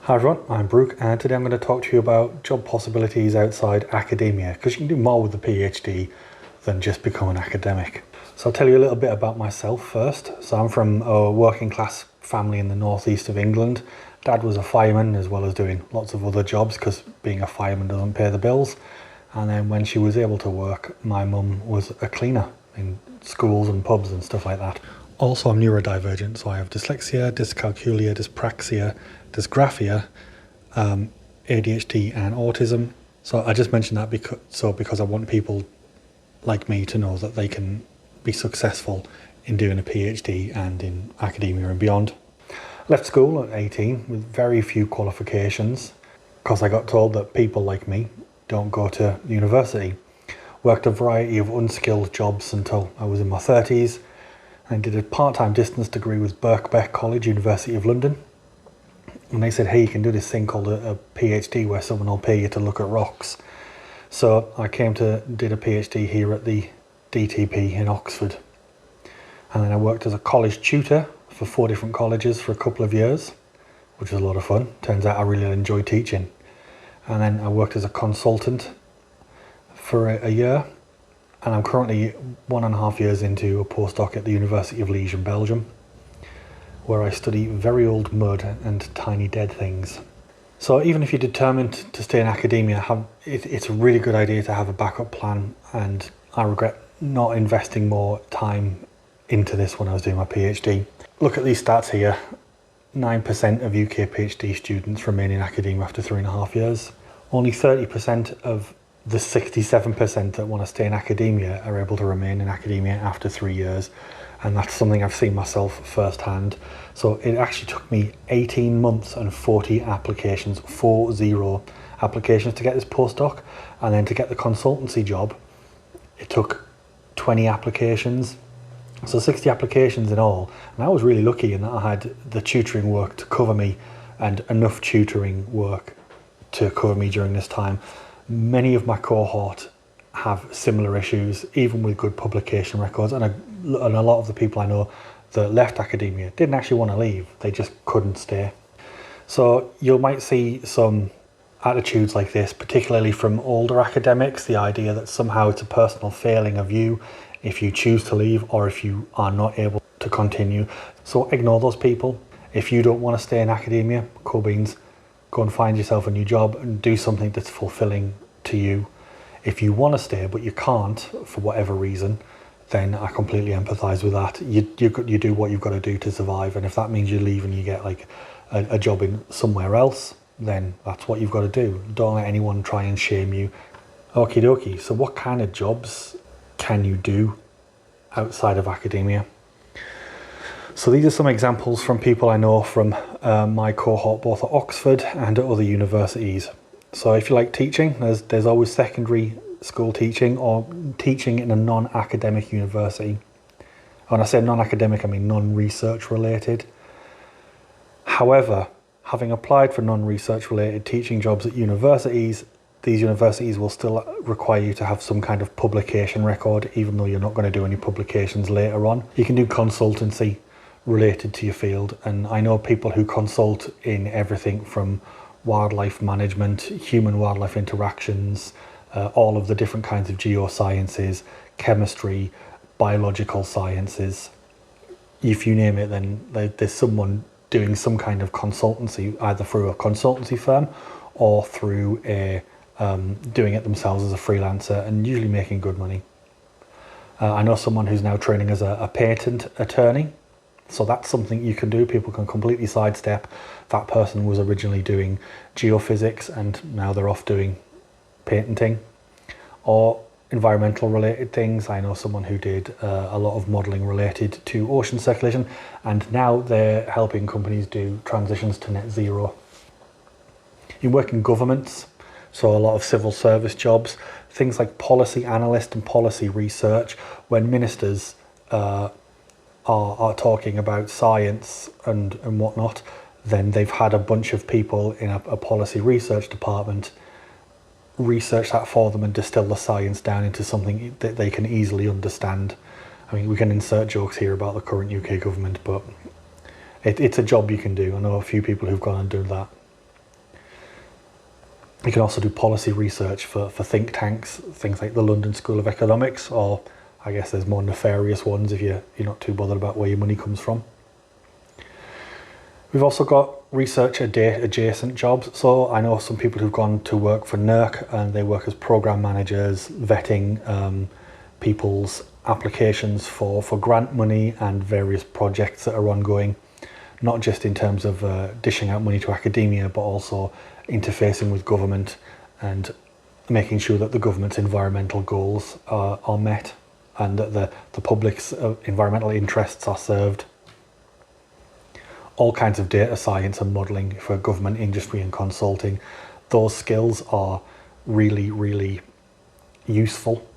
Hi everyone, I'm Brooke and today I'm going to talk to you about job possibilities outside academia because you can do more with a PhD than just become an academic. So I'll tell you a little bit about myself first. So I'm from a working class family in the northeast of England. Dad was a fireman as well as doing lots of other jobs because being a fireman doesn't pay the bills. And then when she was able to work, my mum was a cleaner in schools and pubs and stuff like that. Also, I'm neurodivergent, so I have dyslexia, dyscalculia, dyspraxia, dysgraphia, ADHD and autism. So I just mentioned that because I want people like me to know that they can be successful in doing a PhD and in academia and beyond. Left school at 18 with very few qualifications because I got told that people like me don't go to university. Worked a variety of unskilled jobs until I was in my 30s. I did a part-time distance degree with Birkbeck College, University of London. And they said, hey, you can do this thing called a PhD where someone will pay you to look at rocks. So I did a PhD here at the DTP in Oxford. And then I worked as a college tutor for 4 different colleges for a couple of years, which was a lot of fun. Turns out I really enjoy teaching. And then I worked as a consultant for a year. And I'm currently 1.5 years into a postdoc at the University of Liège in Belgium, where I study very old mud and tiny dead things. So even if you're determined to stay in academia, it's a really good idea to have a backup plan, and I regret not investing more time into this when I was doing my PhD. Look at these stats here. 9% of UK PhD students remain in academia after 3.5 years. Only 30% of the 67% that want to stay in academia are able to remain in academia after 3 years. And that's something I've seen myself firsthand. So it actually took me 18 months and 40 applications, 40 applications to get this postdoc. And then to get the consultancy job, it took 20 applications. So 60 applications in all. And I was really lucky in that I had the tutoring work to cover me and enough tutoring work to cover me during this time. Many of my cohort have similar issues, even with good publication records, and a lot of the people I know that left academia didn't actually want to leave, they just couldn't stay. So you might see some attitudes like this, particularly from older academics, the idea that somehow it's a personal failing of you if you choose to leave or if you are not able to continue. So ignore those people. If you don't want to stay in academia, cool beans. Go and find yourself a new job and do something that's fulfilling to you. If you want to stay but you can't for whatever reason, then I completely empathise with that. You do what you've got to do to survive, and if that means you leave and you get like a job in somewhere else, then that's what you've got to do. Don't let anyone try and shame you. Okie dokie, so what kind of jobs can you do outside of academia? So these are some examples from people I know from my cohort, both at Oxford and at other universities. So if you like teaching, there's always secondary school teaching or teaching in a non-academic university. When I say non-academic, I mean non-research related. However, having applied for non-research related teaching jobs at universities, these universities will still require you to have some kind of publication record, even though you're not going to do any publications later on. You can do consultancy related to your field, and I know people who consult in everything from wildlife management, human wildlife interactions, all of the different kinds of geosciences, chemistry, biological sciences. If you name it, then there's someone doing some kind of consultancy, either through a consultancy firm or through doing it themselves as a freelancer, and usually making good money. I know someone who's now training as a patent attorney. So that's something you can do. People can completely sidestep. That person was originally doing geophysics and now they're off doing patenting. Or environmental related things. I know someone who did a lot of modelling related to ocean circulation, and now they're helping companies do transitions to net zero. You work in governments, so a lot of civil service jobs, things like policy analyst and policy research. When ministers are talking about science and whatnot, then they've had a bunch of people in a policy research department research that for them and distill the science down into something that they can easily understand. I mean, we can insert jokes here about the current UK government, but it's a job you can do. I know a few people who've gone and done that. You can also do policy research for think tanks, things like the London School of Economics, or I guess there's more nefarious ones if you're not too bothered about where your money comes from. We've also got research adjacent jobs. So I know some people who've gone to work for NERC and they work as program managers, vetting people's applications for grant money and various projects that are ongoing, not just in terms of dishing out money to academia, but also interfacing with government and making sure that the government's environmental goals are met and that the public's environmental interests are served. All kinds of data science and modelling for government, industry and consulting. Those skills are really, really useful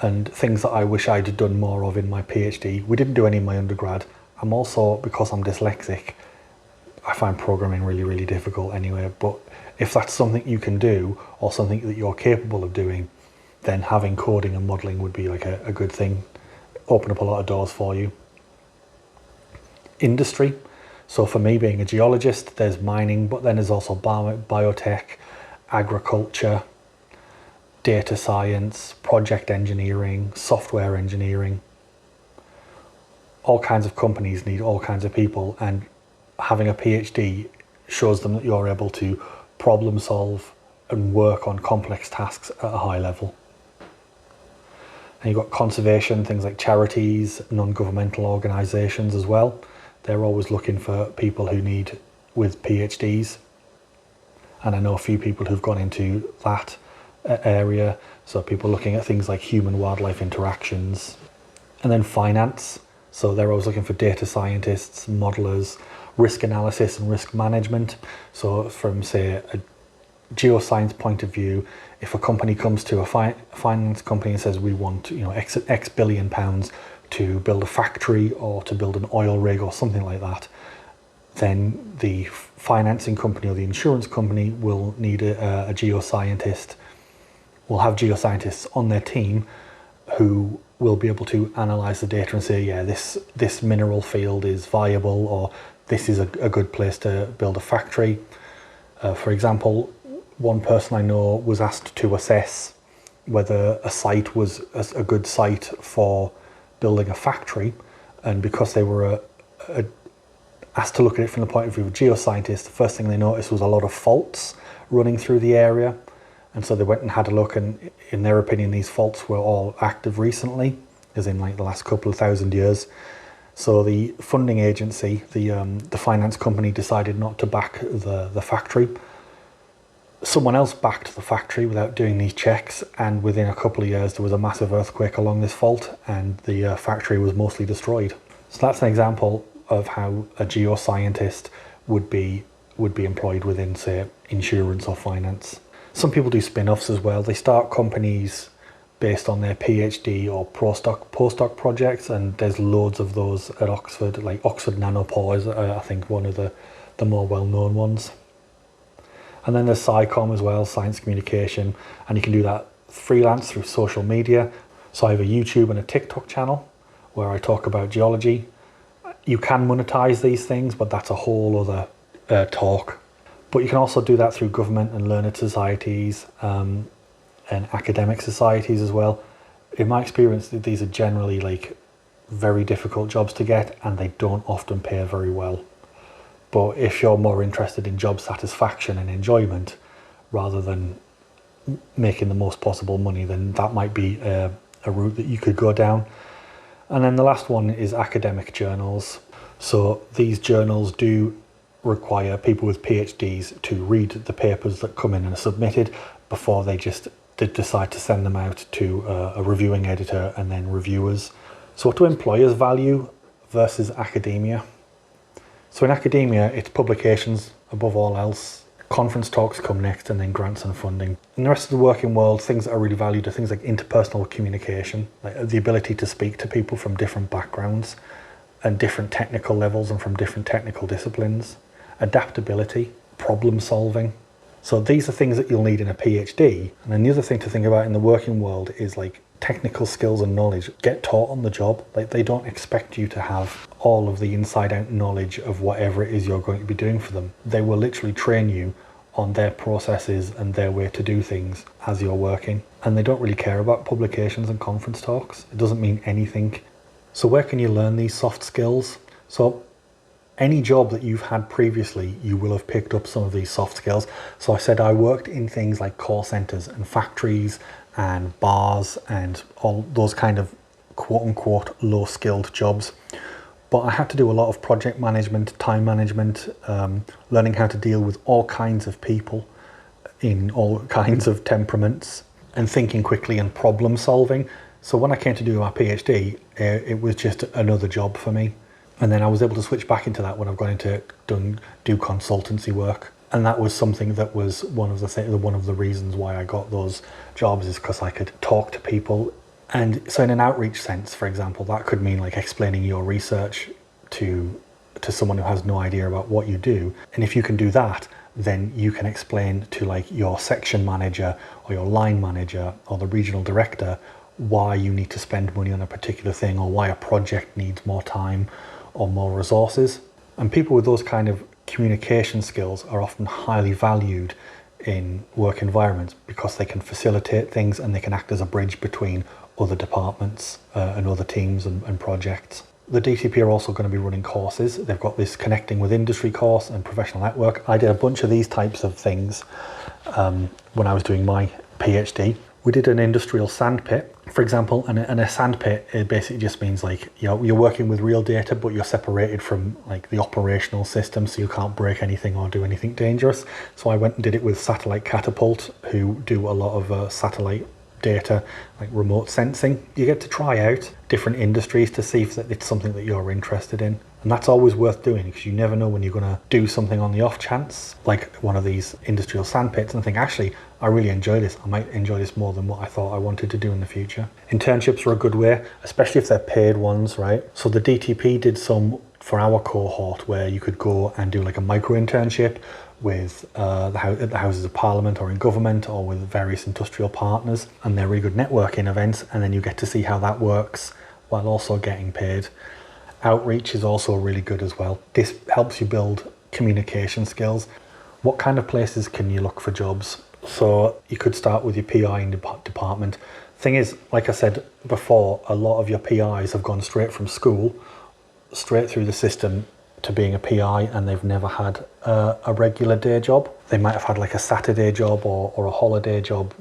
and things that I wish I'd done more of in my PhD. We didn't do any in my undergrad. I'm also, because I'm dyslexic, I find programming really, really difficult anyway. But if that's something you can do or something that you're capable of doing, then having coding and modelling would be like a good thing. Open up a lot of doors for you. Industry. So for me, being a geologist, there's mining, but then there's also biotech, agriculture, data science, project engineering, software engineering. All kinds of companies need all kinds of people, and having a PhD shows them that you're able to problem solve and work on complex tasks at a high level. And you've got conservation, things like charities, non-governmental organisations as well. They're always looking for people who need with PhDs. And I know a few people who've gone into that area. So people looking at things like human-wildlife interactions. And then finance. So they're always looking for data scientists, modelers, risk analysis and risk management. So from, say, a geoscience point of view, if a company comes to a finance company and says we want X billion pounds to build a factory or to build an oil rig or something like that, then the financing company or the insurance company will need a geoscientist, will have geoscientists on their team who will be able to analyse the data and say, yeah, this mineral field is viable, or this is a good place to build a factory. For example, one person I know was asked to assess whether a site was a good site for building a factory, and because they were asked to look at it from the point of view of geoscientists, the first thing they noticed was a lot of faults running through the area, and so they went and had a look, and in their opinion these faults were all active recently, as in like the last couple of thousand years. So the funding agency, the finance company, decided not to back the factory. Someone else backed the factory without doing these checks, and within a couple of years there was a massive earthquake along this fault and the factory was mostly destroyed. So that's an example of how a geoscientist would be employed within, say, insurance or finance. Some people do spin-offs as well. They start companies based on their PhD or postdoc projects, and there's loads of those at Oxford, like Oxford Nanopore is I think one of the more well-known ones. And then there's SciComm as well, science communication, and you can do that freelance through social media. So I have a YouTube and a TikTok channel where I talk about geology. You can monetize these things, but that's a whole other talk. But you can also do that through government and learned societies and academic societies as well. In my experience, these are generally like very difficult jobs to get, and they don't often pay very well. But if you're more interested in job satisfaction and enjoyment rather than making the most possible money, then that might be a route that you could go down. And then the last one is academic journals. So these journals do require people with PhDs to read the papers that come in and are submitted before they decide to send them out to a reviewing editor and then reviewers. So what do employers value versus academia? So in academia, it's publications above all else. Conference talks come next, and then grants and funding. In the rest of the working world, things that are really valued are things like interpersonal communication, like the ability to speak to people from different backgrounds and different technical levels and from different technical disciplines. Adaptability, problem solving. So these are things that you'll need in a PhD. And then the other thing to think about in the working world is like technical skills and knowledge get taught on the job. Like they don't expect you to have all of the inside out knowledge of whatever it is you're going to be doing for them. They will literally train you on their processes and their way to do things as you're working. And they don't really care about publications and conference talks. It doesn't mean anything. So where can you learn these soft skills? So any job that you've had previously, you will have picked up some of these soft skills. So I said I worked in things like call centers and factories and bars and all those kind of quote unquote low skilled jobs. But I had to do a lot of project management, time management, learning how to deal with all kinds of people in all kinds of temperaments, and thinking quickly and problem solving. So when I came to do my PhD, it was just another job for me. And then I was able to switch back into that when I've gone into do consultancy work. And that was something that was one of the reasons why I got those jobs, is because I could talk to people. And so in an outreach sense, for example, that could mean like explaining your research to someone who has no idea about what you do. And if you can do that, then you can explain to like your section manager or your line manager or the regional director why you need to spend money on a particular thing, or why a project needs more time or more resources. And people with those kind of communication skills are often highly valued in work environments because they can facilitate things and they can act as a bridge between other departments and other teams and projects. The DTP are also going to be running courses. They've got this Connecting with Industry course and Professional Network. I did a bunch of these types of things when I was doing my PhD. We did an industrial sandpit, for example, and a sandpit, it basically just means like, you know, you're working with real data, but you're separated from like the operational system, so you can't break anything or do anything dangerous. So I went and did it with Satellite Catapult, who do a lot of satellite data, like remote sensing. You get to try out different industries to see if it's something that you're interested in. And that's always worth doing, because you never know when you're going to do something on the off chance, like one of these industrial sandpits, and think, actually, I really enjoy this. I might enjoy this more than what I thought I wanted to do in the future. Internships are a good way, especially if they're paid ones, right? So the DTP did some for our cohort where you could go and do like a micro internship with the Houses of Parliament or in government or with various industrial partners, and they're really good networking events, and then you get to see how that works while also getting paid. Outreach is also really good as well. This helps you build communication skills. What kind of places can you look for jobs? So you could start with your PI in department. Thing is, like I said before, a lot of your PIs have gone straight from school, straight through the system to being a PI, and they've never had a regular day job. They might have had like a Saturday job or a holiday job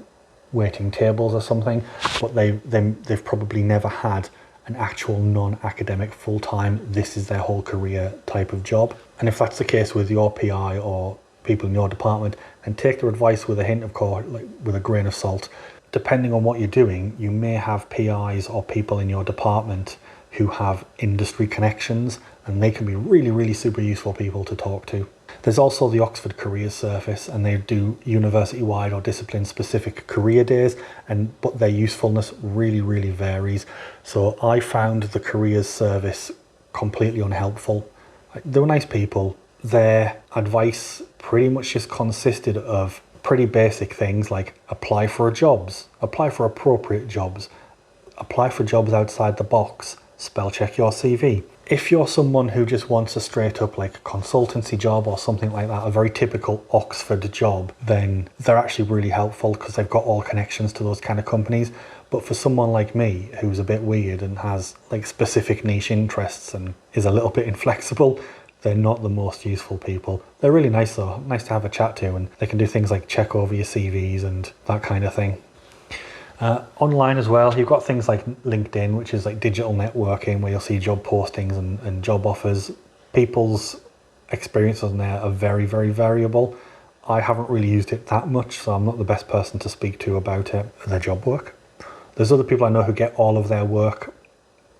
waiting tables or something, but they've probably never had an actual non-academic full-time, this is their whole career type of job. And if that's the case with your PI or people in your department, then take their advice with a hint of like with a grain of salt. Depending on what you're doing, you may have PIs or people in your department who have industry connections, and they can be really, really super useful people to talk to. There's also the Oxford Careers Service, and they do university-wide or discipline-specific career days, but their usefulness really, really varies. So I found the Careers Service completely unhelpful. They were nice people. Their advice pretty much just consisted of pretty basic things like apply for jobs, apply for appropriate jobs, apply for jobs outside the box, spell check your CV. If you're someone who just wants a straight up like consultancy job or something like that, a very typical Oxford job, then they're actually really helpful because they've got all connections to those kind of companies. But for someone like me, who's a bit weird and has like specific niche interests and is a little bit inflexible, they're not the most useful people. They're really nice though, nice to have a chat to, and they can do things like check over your CVs and that kind of thing. Online as well, you've got things like LinkedIn, which is like digital networking, where you'll see job postings and job offers. People's experiences on there are very, very variable. I haven't really used it that much, so I'm not the best person to speak to about their job work. There's other people I know who get all of their work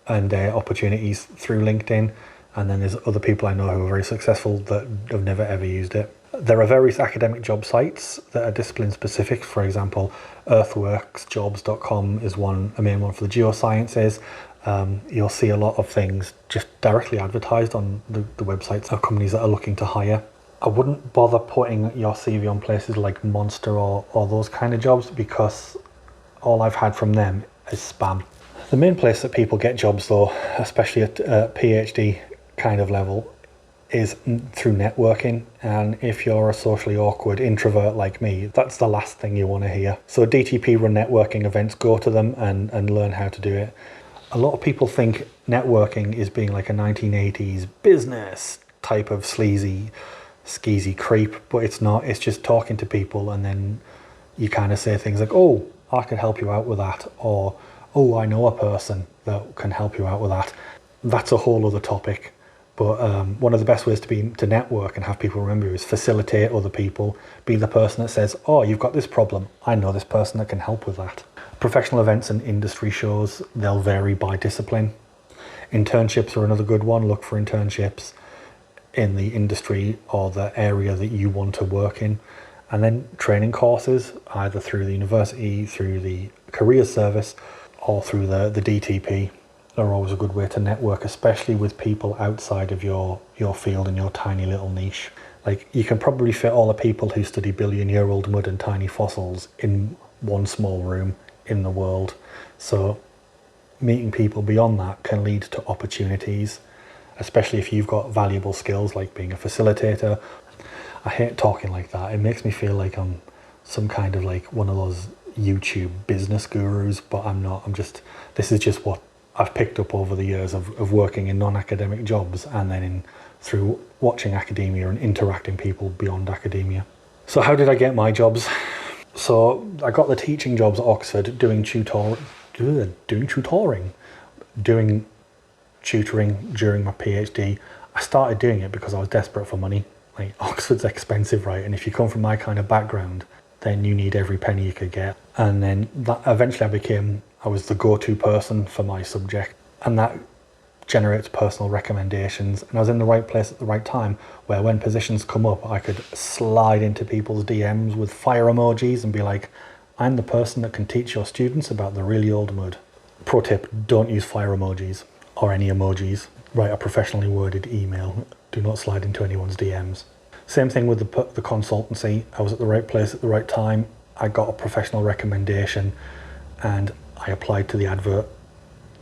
and their opportunities through LinkedIn, and then there's other people I know who are very successful that have never ever used it. There are various academic job sites that are discipline specific. For example, earthworksjobs.com is a main one for the geosciences. You'll see a lot of things just directly advertised on the websites of companies that are looking to hire. I wouldn't bother putting your CV on places like Monster or those kind of jobs, because all I've had from them is spam. The main place that people get jobs though, especially at PhD kind of level, is through networking. And if you're a socially awkward introvert like me, that's the last thing you want to hear. So DTP run networking events, go to them and learn how to do it. A lot of people think networking is being like a 1980s business type of sleazy, skeezy creep, but it's not. It's just talking to people, and then you kind of say things like, oh, I could help you out with that, or oh, I know a person that can help you out with that. That's a whole other topic. But one of the best ways to network and have people remember you is facilitate other people. Be the person that says, oh, you've got this problem. I know this person that can help with that. Professional events and industry shows, they'll vary by discipline. Internships are another good one. Look for internships in the industry or the area that you want to work in. And then training courses, either through the university, through the career service, or through the DTP. Are always a good way to network, especially with people outside of your field and your tiny little niche. Like, you can probably fit all the people who study billion-year-old mud and tiny fossils in one small room in the world. So meeting people beyond that can lead to opportunities, especially if you've got valuable skills like being a facilitator. I hate talking like that. It makes me feel like I'm some kind of like one of those YouTube business gurus, but I'm not. This is just what I've picked up over the years of working in non-academic jobs, and then through watching academia and interacting people beyond academia. So how did I get my jobs? So I got the teaching jobs at Oxford, doing tutoring during my PhD. I started doing it because I was desperate for money. Like, Oxford's expensive, right? And if you come from my kind of background, then you need every penny you could get. And then that eventually I was the go-to person for my subject, and that generates personal recommendations. And I was in the right place at the right time, where when positions come up, I could slide into people's DMs with fire emojis and be like, I'm the person that can teach your students about the really old mud. Pro tip, don't use fire emojis or any emojis. Write a professionally worded email. Do not slide into anyone's DMs. Same thing with the consultancy. I was at the right place at the right time. I got a professional recommendation and I applied to the advert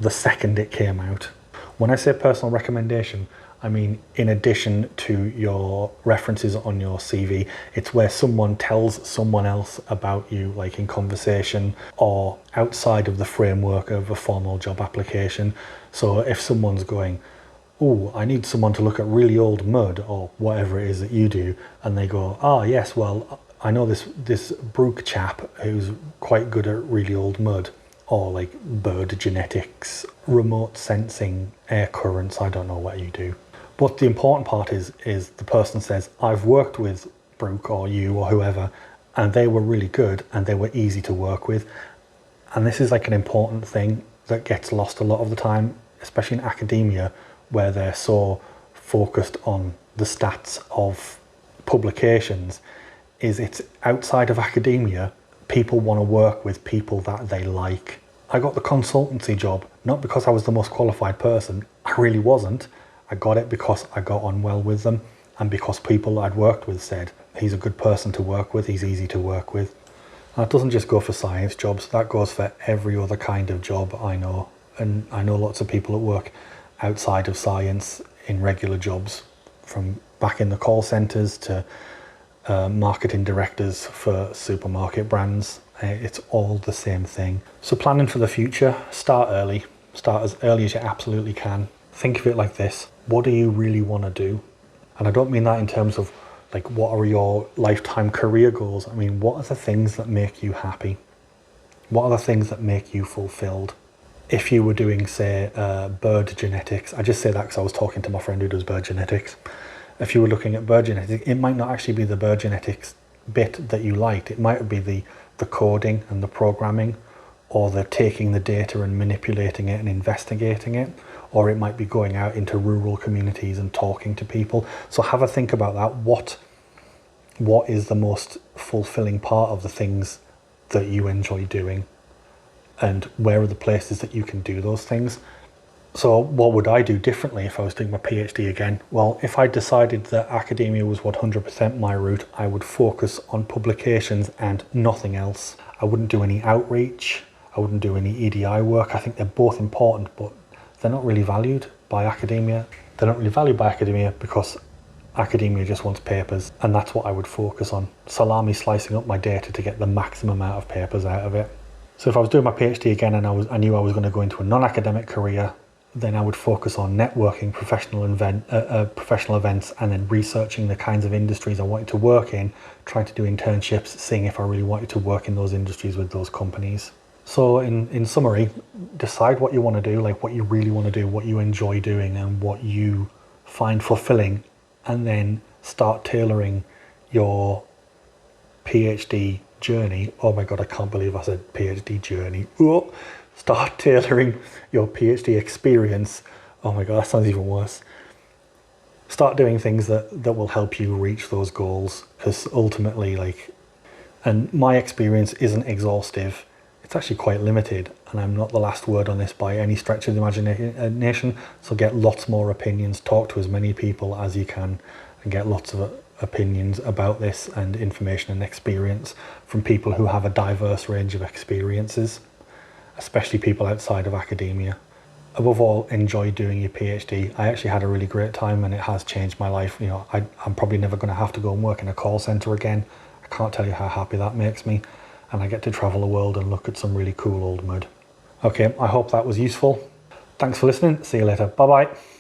the second it came out. When I say personal recommendation, I mean in addition to your references on your CV, it's where someone tells someone else about you, like in conversation or outside of the framework of a formal job application. So if someone's going, oh, I need someone to look at really old mud or whatever it is that you do, and they go, oh yes, well, I know this Brooke chap who's quite good at really old mud, or like bird genetics, remote sensing, air currents, I don't know what you do. But the important part is the person says, I've worked with Brooke or you or whoever, and they were really good and they were easy to work with. And this is like an important thing that gets lost a lot of the time, especially in academia, where they're so focused on the stats of publications. Is it's outside of academia, people want to work with people that they like. I got the consultancy job, not because I was the most qualified person. I really wasn't. I got it because I got on well with them, and because people I'd worked with said, he's a good person to work with, he's easy to work with. And it doesn't just go for science jobs, that goes for every other kind of job I know. And I know lots of people that work outside of science in regular jobs, from back in the call centres to marketing directors for supermarket brands. It's all the same thing. So planning for the future, start early. Start as early as you absolutely can. Think of it like this. What do you really want to do? And I don't mean that in terms of like, what are your lifetime career goals? I mean, what are the things that make you happy? What are the things that make you fulfilled? If you were doing, say, bird genetics, I just say that because I was talking to my friend who does bird genetics. If you were looking at bird genetics, it might not actually be the bird genetics bit that you liked. It might be the coding and the programming, or the taking the data and manipulating it and investigating it, or it might be going out into rural communities and talking to people. So have a think about that. What is the most fulfilling part of the things that you enjoy doing? And where are the places that you can do those things? So what would I do differently if I was doing my PhD again? Well, if I decided that academia was 100% my route, I would focus on publications and nothing else. I wouldn't do any outreach. I wouldn't do any EDI work. I think they're both important, but they're not really valued by academia. They're not really valued by academia because academia just wants papers, and that's what I would focus on. Salami slicing up my data to get the maximum amount of papers out of it. So if I was doing my PhD again and I knew I was going to go into a non-academic career, then I would focus on networking, professional events, and then researching the kinds of industries I wanted to work in, trying to do internships, seeing if I really wanted to work in those industries with those companies. So in summary, decide what you want to do, like what you really want to do, what you enjoy doing and what you find fulfilling, and then start tailoring your PhD journey. Oh my God, I can't believe I said PhD journey. Oh, start tailoring your PhD experience. Oh my God, that sounds even worse. Start doing things that will help you reach those goals, because ultimately, and my experience isn't exhaustive. It's actually quite limited, and I'm not the last word on this by any stretch of the imagination. So get lots more opinions, talk to as many people as you can, and get lots of opinions about this and information and experience from people who have a diverse range of experiences, especially people outside of academia. Above all, enjoy doing your PhD. I actually had a really great time, and it has changed my life. You know, I'm probably never going to have to go and work in a call center again. I can't tell you how happy that makes me. And I get to travel the world and look at some really cool old mud. Okay, I hope that was useful. Thanks for listening. See you later. Bye-bye.